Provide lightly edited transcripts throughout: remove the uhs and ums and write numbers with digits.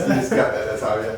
Just got that, that's how, yeah.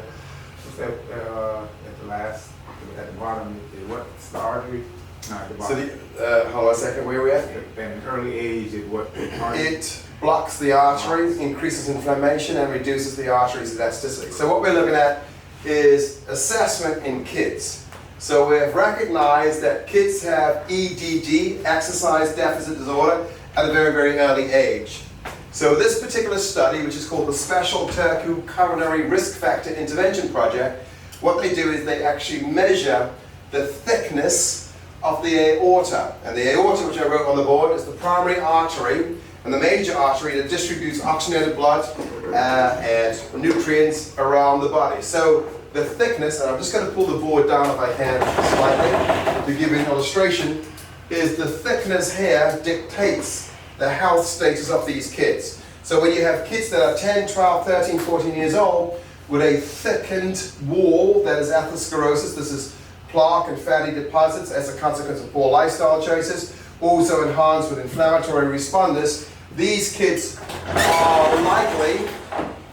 At the last, at the bottom, what's the artery? Not at the So bottom. hold on a second, where are we at? At an early age, It blocks the artery, increases inflammation, and reduces the artery's elasticity. So what we're looking at is assessment in kids. So we've recognized that kids have EDD, exercise deficit disorder, at a very, very early age. So this particular study, which is called the Special Turku Coronary Risk Factor Intervention Project, what they do is they actually measure the thickness of the aorta. And the aorta, which I wrote on the board, is the primary artery and the major artery that distributes oxygenated blood and nutrients around the body. So the thickness, and I'm just going to pull the board down if I can slightly to give you an illustration, is the thickness here dictates the health status of these kids. So when you have kids that are 10, 12, 13, 14 years old with a thickened wall that is atherosclerosis, this is plaque and fatty deposits as a consequence of poor lifestyle choices, also enhanced with inflammatory responders, these kids are likely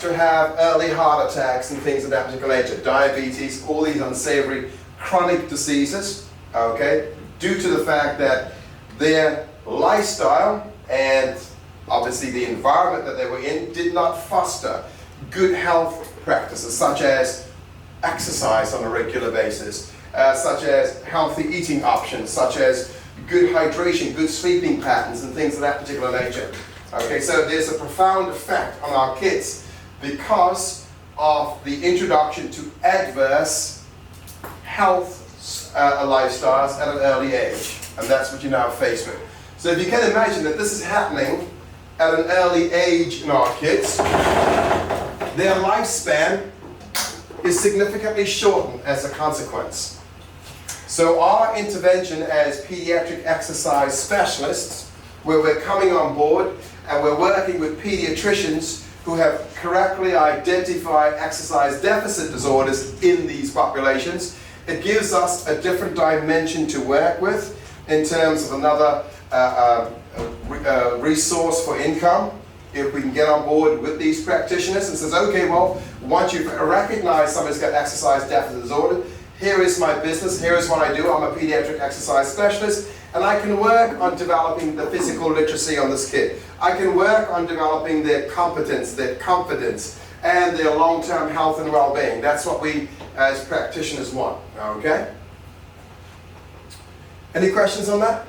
to have early heart attacks and things of that particular nature, diabetes, all these unsavory chronic diseases, okay, due to the fact that their lifestyle and obviously the environment that they were in did not foster good health practices such as exercise on a regular basis, such as healthy eating options, such as good hydration, good sleeping patterns and things of that particular nature. Okay, so there's a profound effect on our kids because of the introduction to adverse health lifestyles at an early age, and that's what you're now faced with. So if you can imagine that this is happening at an early age in our kids, their lifespan is significantly shortened as a consequence. So our intervention as pediatric exercise specialists, where we're coming on board and we're working with pediatricians who have correctly identified exercise deficit disorders in these populations, it gives us a different dimension to work with in terms of another resource for income. If we can get on board with these practitioners and says, okay, well, once you've recognized somebody's got exercise deficit disorder, here is my business, here is what I do, I'm a pediatric exercise specialist, and I can work on developing the physical literacy on this kid. I can work on developing their competence, their confidence, and their long-term health and well-being. That's what we as practitioners want, okay? Any questions on that?